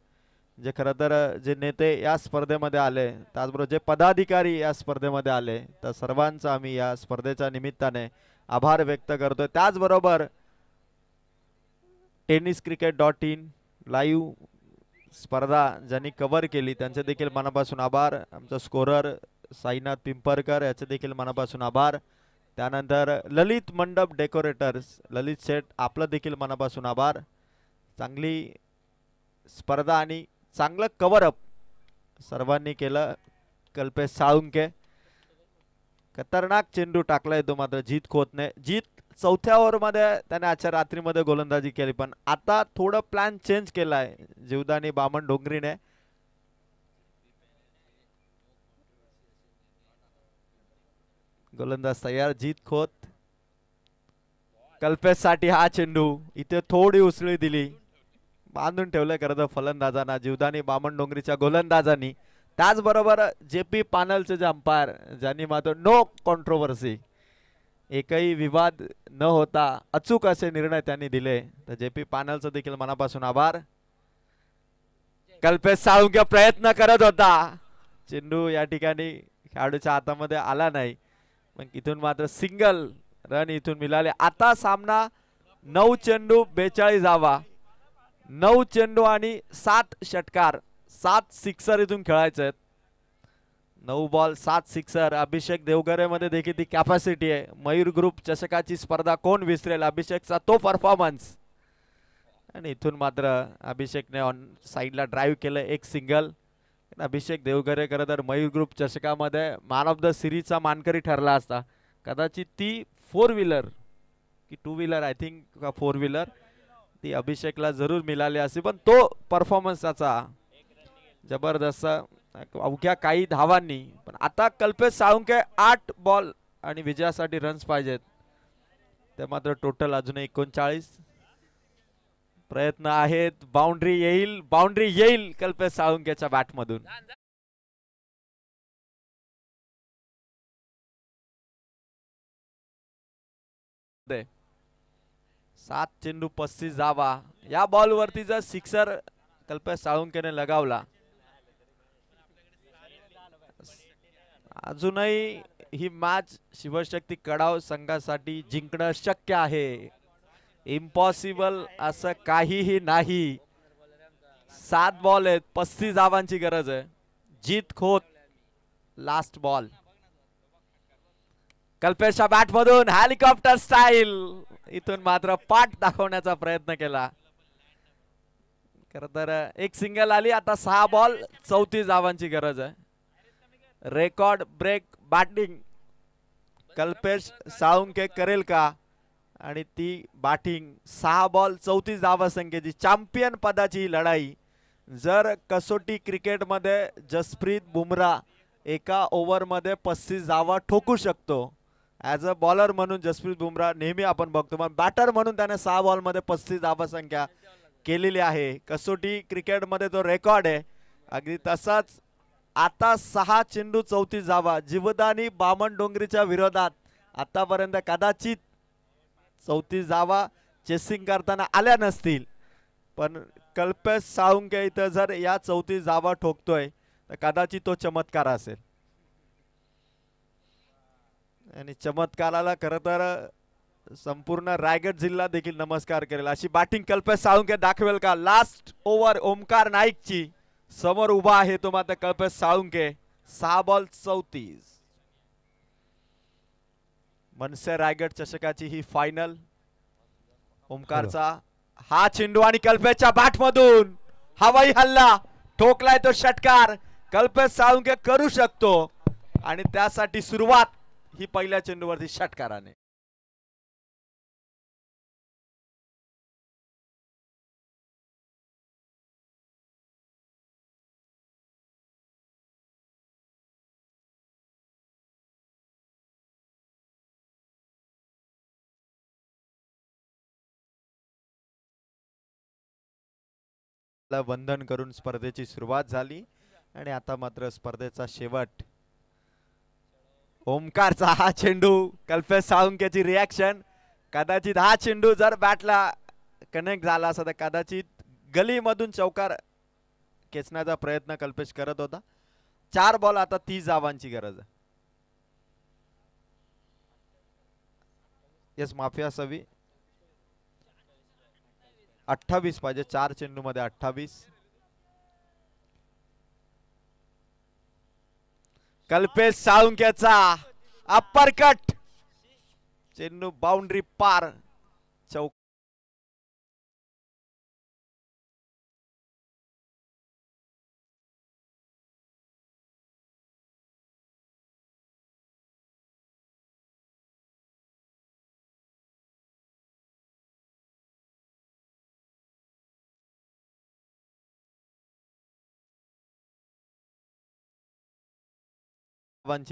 जे खरं तर जे नेते या स्पर्धेमध्ये आले, त्याचबरोबर जे पदाधिकारी या स्पर्धेमध्ये आले, त्या सर्वांचा आम्ही या स्पर्धेच्या निमित्ताने आभार व्यक्त करतो. त्याचबरोबर tenniscricket.in लाईव्ह स्पर्धा ज्यांनी कव्हर केली त्यांचे देखील मनापासून आभार. आमचा स्कोरर साईनाथ पिंपरकर याचे देखील मनापासून आभार. त्यानंतर ललित मंडप डेकोरेटर्स ललित शेठ आपलं देखील मनापासून आभार. चांगली स्पर्धा आणि चांगलं कव्हर अप सर्वांनी केलं. कल्पेश साळुंके खतरनाक चेंडू टाकलाय तो मात्र जीत खोतने. जीत 4थ्या ओव्हर मध्ये त्याने आजच्या रात्रीमध्ये गोलंदाजी केली, पण आता थोडं प्लॅन चेंज केलाय जीवदानी बामण डोंगरीने. गोलंदाज तयार जीत खोत. कल्पेश साठी हा चेंडू, इथे थोडी उसळी दिली, बांधून ठेवलंय खरं तर फलंदाजांना जीवदानी बामणडोंगरीच्या गोलंदाजांनी. त्याचबरोबर जे पी पॅनलचे जे अंपायर ज्यांनी मात्र नो कॉन्ट्रोवर्सी, एकही विवाद न होता अचूक असे निर्णय त्यांनी दिले. तर जे पी पॅनलचं देखील मनापासून आभार. कल्पेश साळुंके प्रयत्न करत होता, चेंडू या ठिकाणी खेळाडूच्या हातामध्ये आला नाही, पण इथून मात्र सिंगल रन इथून मिळाले. आता सामना 9 चेंडू 42 धावा, 9 चेंडू आणि 7 षटकार, 7 सिक्सर इथून खेळायचे आहेत. 9 बॉल 7 सिक्सर. अभिषेक देवगरे मध्ये देखील ती कॅपॅसिटी आहे. मयूर ग्रुप चषकाची स्पर्धा कोण विसरेल, अभिषेकचा तो परफॉर्मन्स. आणि इथून मात्र अभिषेकने ऑन साईडला ड्राईव्ह केलं, एक सिंगल. अभिषेक देवगरे खरं तर मयूर ग्रुप चषकामध्ये मॅन ऑफ द सिरीजचा मानकरी ठरला असता. कदाचित ती 4 व्हीलर की 2 व्हीलर, आय थिंक 4 व्हीलर ती अभिषेकला जरूर मिळाली असती, पण तो परफॉर्मन्स त्याचा जबरदस्त अवघ्या काही धावांनी. पण आता कल्पेश साळुंके 8 बॉल आणि विजयासाठी रन्स पाहिजेत. ते मात्र टोटल अजून 39 प्रयत्न आहेत. बाउंड्री येईल, बाउंड्री येईल कल्पेश साळुंकेच्या बॅटमधून. 7 चेंडू 35 धावा. या बॉल वरती जर सिक्सर कल्पेश साळुंकेने लगावला, अजूनही ही मॅच शिवशक्ती कडाव संघासाठी जिंकणं शक्य आहे. इम्पॉसिबल असं काहीही नाही. 7 बॉल आहेत, 35 धावांची गरज आहे. जीत खोत लास्ट बॉल. कल्पेशच्या बॅट मधून हेलिकॉप्टर स्टाईल, इथून मात्र पाठ दाखवण्याचा प्रयत्न केला. खर तर एक सिंगल आली. आता 6 बॉल 34 धावांची गरज आहे. Record break batting Kalpesh Salunke करेल का? आणि ती बॅटिंग 6 बॉल 34 धावा संख्येची चॅम्पियन पदाची लढाई. जर कसोटी क्रिकेटमध्ये जसप्रीत बुमराह एका ओव्हरमध्ये 35 धावा ठोकू शकतो, ॲज अ बॉलर म्हणून जसप्रीत बुमराह नेहमी आपण बघतो, पण बॅटर म्हणून त्याने 6 बॉलमध्ये 35 धावा संख्या केलेली आहे. कसोटी क्रिकेटमध्ये तो रेकॉर्ड आहे. अगदी तसाच आता 6 चेंडू 34 धावा जीवदानी बामणडोंगरीच्या विरोधात आतापर्यंत कदाचित 34 धावा चेसिंग करताना आल्या नसतील, पण कल्पेश साळुंके इथं जर या 34 धावा ठोकतोय तर कदाचित तो चमत्कार असेल. आणि चमत्काराला खरं तर संपूर्ण रायगड जिल्हा देखील नमस्कार करेल अशी बॅटिंग कल्पेश साळुंके दाखवेल का? लास्ट ओव्हर ओमकार नाईकची समोर उभा आहे तो मात्र कल्पेश साळुंके. 6 बॉल 34. मनसे रायगड चषकाची ही फायनल. ओमकारचा हा चेंडू आणि कल्पेशच्या बॅट मधून हवाई हल्ला ठोकलाय तो षटकार. कल्पेश साळुंके करू शकतो आणि त्यासाठी सुरुवात ही पहिल्या चेंडूवरती षटकाराने. वंदन करून स्पर्धेची सुरुवात झाली आणि आता मात्र स्पर्धेचा शेवट. ओमकारचा हा चेंडू, कल्पेश साळुंकेची रिॲक्शन. कदाचित हा चेंडू जर बॅटला कनेक्ट झाला असता तर कदाचित गलीमधून चौकार खेचण्याचा प्रयत्न कल्पेश करत होता. 4 बॉल आता 30 धावांची गरज आहे. यस माफी असावी, 28 पाहिजे 4 चेंडू मध्ये 28. कल्पेश साळुंकेचा अप्परकट, चेंडू बाउंड्री पार, चौक.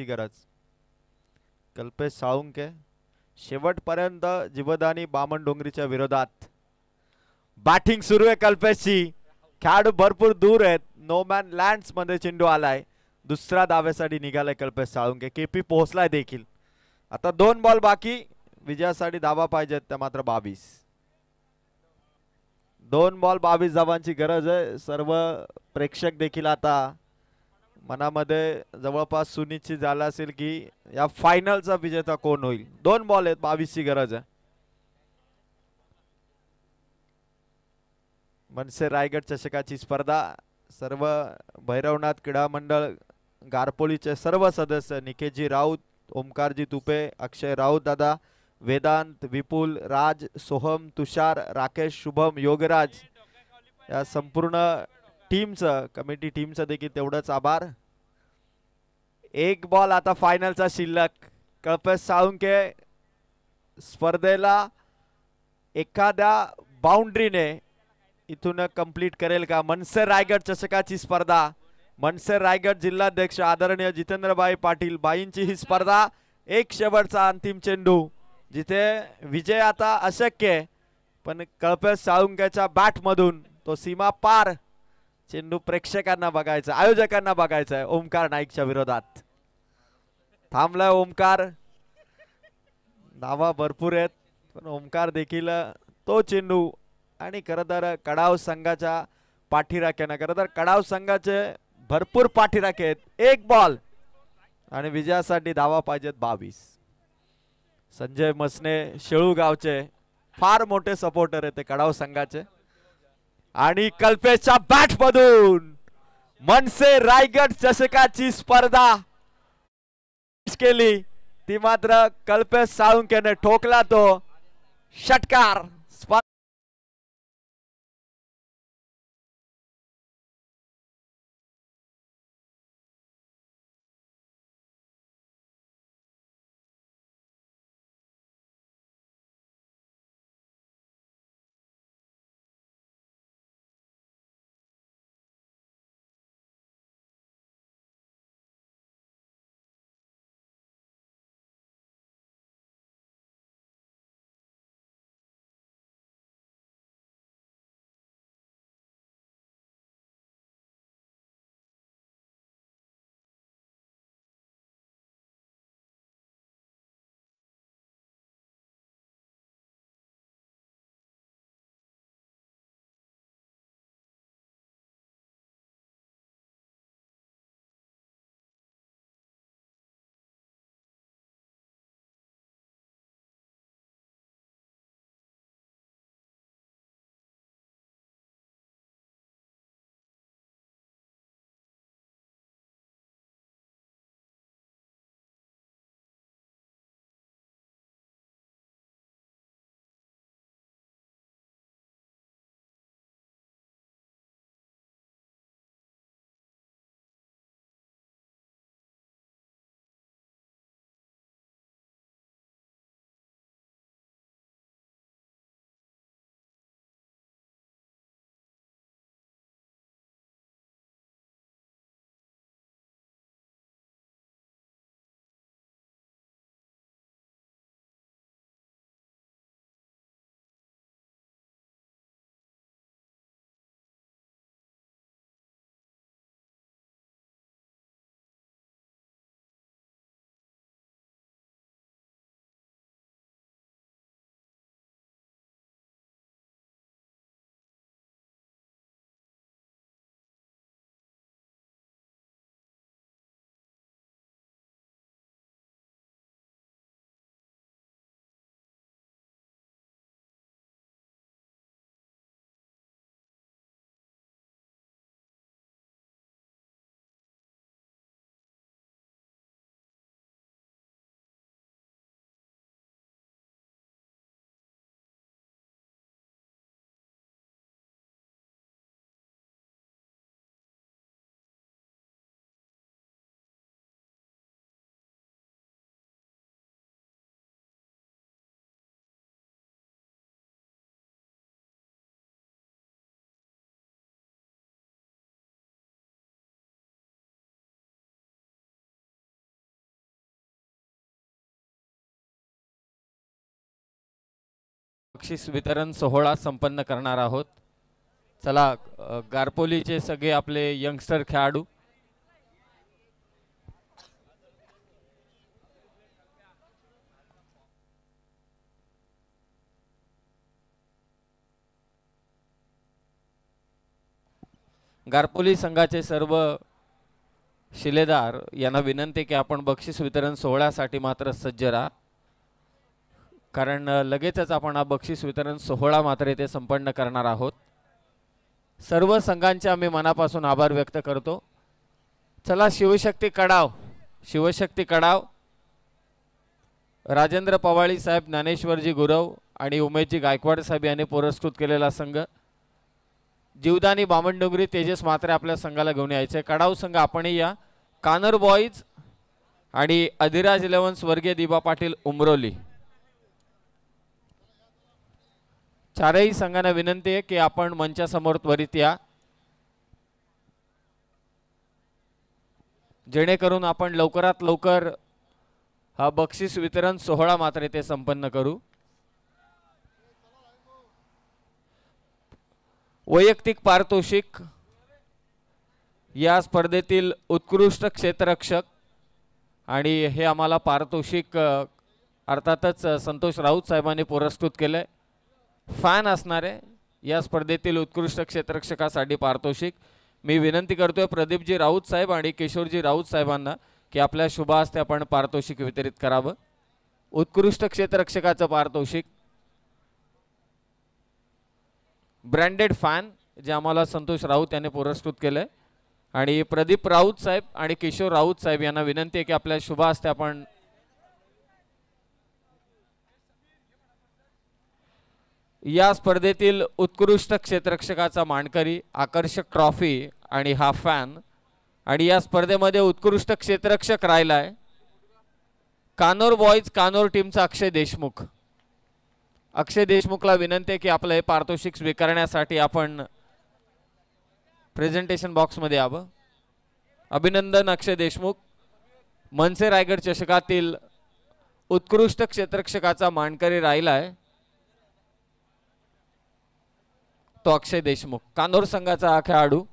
गरज. कल्पेश साळुंके शेवटपर्यंत जीवदानी बामणडोंगरीच्या विरोधात बॅटिंग सुरू आहे कल्पेशची. खेळाडू भरपूर दूर आहेत. नो मॅन लँड्स मध्ये चेंडू आलाय. दुसऱ्या धावेसाठी निघालाय कल्पेश साळुंके. केपी पोहोचलाय देखील. आता 2 बॉल बाकी. विजयासाठी धावा पाहिजेत त्या मात्र 22. 2 बॉल 22 धावांची गरज आहे. सर्व प्रेक्षक देखील आता मनामध्ये जवळपास सुनिश्चित झाला असेल की या फायनलचा विजेता कोण होईल. 2 बॉल आहेत, 22 ची गरज आहे. मनसे रायगड चषकाची स्पर्धा सर्व भैरवनाथ क्रीडा मंडळ गारपोलीचे सर्व सदस्य निकेशजी राऊत, ओमकारजी तुपे, अक्षय राऊत दादा, वेदांत, विपुल, राज, सोहम, तुषार, राकेश, शुभम, योगराज या संपूर्ण टीमचं कमिटी टीमचं देखील तेवढंच आभार. 1 बॉल आता फायनलचा शिल्लक. कल्पेश साळुंके स्पर्धेला एखाद्या बाउंड्रीने इथून कंप्लीट करेल का. मनसे रायगड चषकाची स्पर्धा. मनसे रायगड जिल्हाध्यक्ष आदरणीय जितेंद्रभाई पाटील बाईंची ही स्पर्धा. एक शेवटचा अंतिम चेंडू जिथे विजय आता अशक्य आहे, पण कल्पेश साळुंकेच्या बॅट मधून तो सीमा पार चेंडू प्रेक्षकांना बघायचा, आयोजकांना बघायचा आहे. ओमकार नाईकच्या विरोधात थांबलाय ओमकार. धावा भरपूर आहेत, पण ओमकार देखील तो चेंडू आणि खरं तर कडाव संघाच्या पाठीराख्यानं खरं तर कडाव संघाचे भरपूर पाठीराखे आहेत. 1 बॉल आणि विजयासाठी धावा पाहिजेत 22. संजय मसने शेळू गावचे फार मोठे सपोर्टर आहेत ते कडाव संघाचे. आणि कल्पेशच्या बॅट मधून मनसे रायगड चषकाची स्पर्धा केली ती मात्र कल्पेश साळुंकेने ठोकला तो षटकार. बक्षीस वितरण सोहळा संपन्न करणार आहोत. चला गारपोलीचे सगळे आपले यंगस्टर खेळाडू गारपोली संघाचे सर्व शिलेदार यांना विनंती की आपण बक्षीस वितरण सोहळ्यासाठी मात्र सज्ज राहा, कारण लगेचच आपण हा बक्षीस वितरण सोहळा मात्र येथे संपन्न करणार आहोत. सर्व संघांचे आम्ही मनापासून आभार व्यक्त करतो. चला शिवशक्ती कडाव, शिवशक्ती कडाव, राजेंद्र पवाळी साहेब, ज्ञानेश्वरजी गुरव आणि उमेशजी गायकवाड साहेब यांनी पुरस्कृत केलेला संघ जीवदानी बामणडोंगरी तेजस मात्रे आपल्या संघाला घेऊन यायचे. कडाव संघ आपणही या. कानर बॉईज आणि अधिराज 11 स्वर्गीय दिबा पाटील उमरोली, चारही संघांना विनंती आहे की आपण मंचासमोर त्वरित या, जेणेकरून आपण लवकरात लवकर हा बक्षीस वितरण सोहळा मात्र ते संपन्न करू. वैयक्तिक पारितोषिक या स्पर्धेतील उत्कृष्ट क्षेत्ररक्षक आणि हे आम्हाला पारितोषिक अर्थातच संतोष राऊत साहेबांनी पुरस्कृत केलंय. फॅन असणारे या स्पर्धेतील उत्कृष्ट क्षेत्ररक्षकासाठी पारितोषिक मी विनंती करतोय प्रदीपजी राऊत साहेब आणि किशोरजी राऊत साहेबांना की आपल्या शुभ हस्ते आपण पारितोषिक वितरित करावं. उत्कृष्ट क्षेत्ररक्षकाचं पारितोषिक ब्रँडेड फॅन जे आम्हाला संतोष राऊत यांनी पुरस्कृत केलंय आणि प्रदीप राऊत साहेब आणि किशोर राऊत साहेब यांना विनंती आहे की आपल्या शुभ हस्ते आपण या स्पर्धेतील उत्कृष्ट क्षेत्ररक्षकाचा मानकरी, आकर्षक ट्रॉफी आणि हा फॅन, आणि या स्पर्धेमध्ये उत्कृष्ट क्षेत्ररक्षक राहिलाय कानोर बॉईज कानोर टीमचा अक्षय देशमुख. अक्षय देशमुखला विनंती आहे की आपलं हे पारितोषिक स्वीकारण्यासाठी आपण प्रेझेंटेशन बॉक्समध्ये यावं. अभिनंदन अक्षय देशमुख. मनसे रायगड चषकातील उत्कृष्ट क्षेत्ररक्षकाचा मानकरी राहिलाय तो अक्षय देशमुख. कानोर संघाचा हा खेळाडू,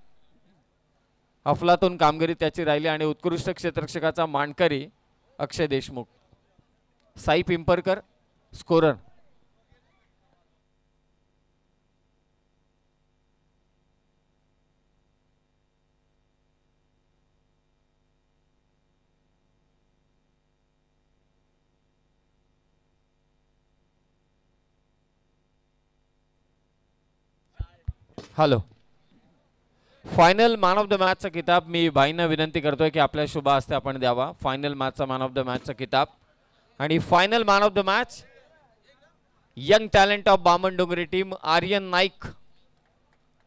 अफलातून कामगिरी त्याची राहिली आणि उत्कृष्ट क्षेत्ररक्षकाचा मानकरी Akshay Deshmukh. Sai Pimparkar scorer. Hello. Final man of the मॅचचा किताब मी भाईंना विनंती करतोय की आपल्या शुभ हस्ते आपण द्यावा. फायनल मॅचचा मॅन ऑफ द मॅचचा किताब आणि final man of the match young talent of Bamandongri team Aryan Naik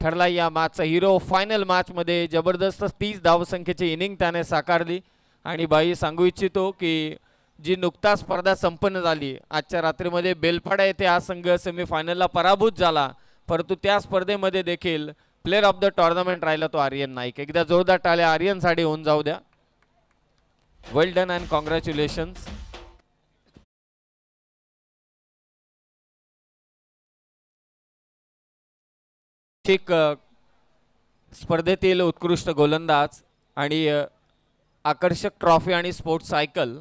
ठरला या मॅचचा हिरो. फायनल मॅच मध्ये जबरदस्त 30 धावसंख्येची इनिंग त्याने साकारली आणि भाई सांगू इच्छितो की जी नुकताच स्पर्धा संपन्न झाली आजच्या रात्रीमध्ये बेलपाडा येथे हा संघ सेमीफायनलला पराभूत झाला, परंतु त्या स्पर्धेमध्ये देखील प्लेअर ऑफ द टुर्नामेंट राहिला तो आर्यन नाईक. एकदा जोरदार टाळ्या आर्यन साठी होऊन जाऊ द्या. वेल डन अँड कॉंग्रॅच्युलेशन्स. स्पर्धेतील उत्कृष्ट गोलंदाज आणि आकर्षक ट्रॉफी आणि स्पोर्ट्स सायकल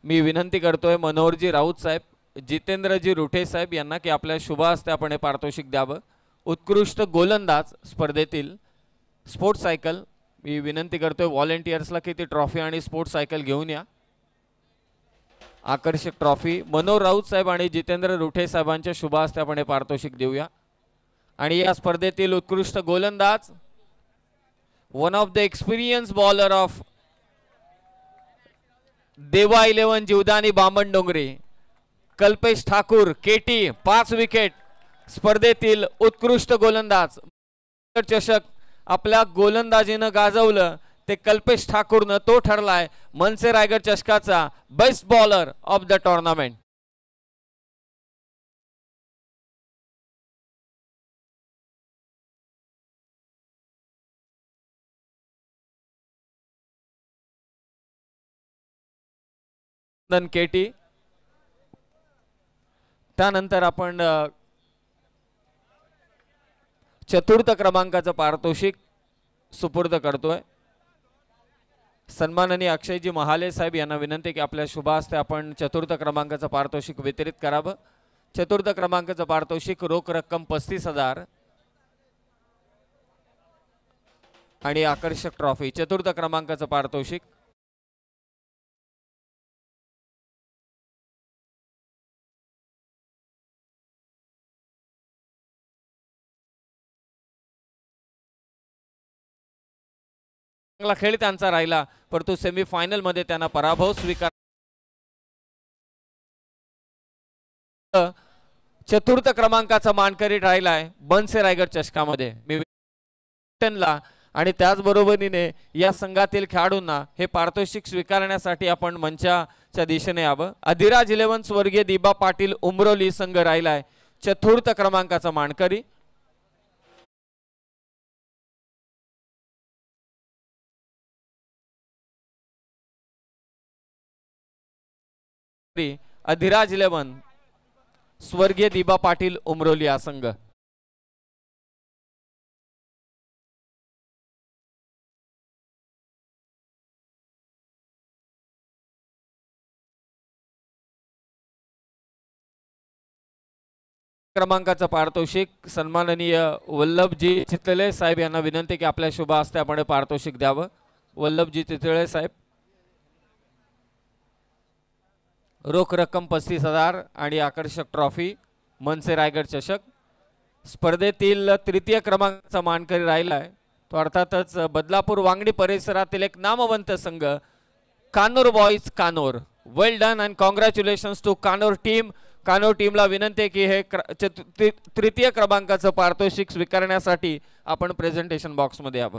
मी विनंती करतोय मनोहरजी राऊत साहेब, जितेंद्रजी रुठे साहेब यांना की आपल्या शुभ हस्ते आपण हे पारितोषिक द्यावं. उत्कृष्ट गोलंदाज स्पर्धेतील स्पोर्ट्स सायकल मी विनंती करतोय व्हॉलेंटियर्सला की ती ट्रॉफी आणि स्पोर्ट्स सायकल घेऊन या. आकर्षक ट्रॉफी मनोहर राऊत साहेब आणि जितेंद्र रुठे साहेबांच्या शुभ हस्ते आपण हे पारितोषिक देऊया. आणि या स्पर्धेतील उत्कृष्ट गोलंदाज one of the experience bowler of देवा 11 जीवदानी बामणडोंगरी कल्पेश ठाकूर केटी 5 विकेट. स्पर्धेतील उत्कृष्ट गोलंदाज चषक आपल्या गोलंदाजीनं गाजवलं ते कल्पेश ठाकूरनं, तो ठरलाय मनसे रायगड चषकाचा best bowler of the tournament. केटी त्यानंतर आपण चतुर्थ क्रमांकाचं पारितोषिक सुपूर्द करतोय. सन्माननीय अक्षयजी महाले साहेब यांना विनंती की आपल्या शुभ हस्ते आपण चतुर्थ क्रमांकाचं पारितोषिक वितरित करावं. चतुर्थ क्रमांकाचं पारितोषिक रोख रक्कम 35,000 आणि आकर्षक ट्रॉफी. चतुर्थ क्रमांकाचं पारितोषिक. चांगला खेळ त्यांचा राहिला परंतु सेमीफायनल मध्ये त्यांना पराभव स्वीकार. चतुर्थ क्रमांकाचा मानकरी राहिलाय बनसे रायगड चषकामध्ये आणि त्याचबरोबरीने या संघातील खेळाडूंना हे पारितोषिक स्वीकारण्यासाठी आपण मंचाच्या दिशेने यावं. अधिराज 11 स्वर्गीय दिबा पाटील उमरोली संघ राहिलाय चतुर्थ क्रमांकाचा मानकरी. अधिराज 11 स्वर्गीय दिबा पाटील उमरोली हा संघ. क्रमांकाचं पारितोषिक सन्माननीय वल्लभजी चितळे साहेब यांना विनंती की आपल्या शुभ हस्ते आपण पारितोषिक द्यावं. वल्लभजी चितळे साहेब. रोख रक्कम 35,000 आणि आकर्षक ट्रॉफी मनसे रायगड चषक. स्पर्धेतील तृतीय क्रमांकाचा मानकरी राहिलाय तो अर्थातच बदलापूर वांगडी परिसरातील एक नामवंत संघ Kanor boys Kanor. Well done and congratulations to Kanor team. Kanor टीमला विनंती आहे की हे तृतीय क्रमांकाचं पारितोषिक स्वीकारण्यासाठी आपण प्रेझेंटेशन बॉक्समध्ये यावं.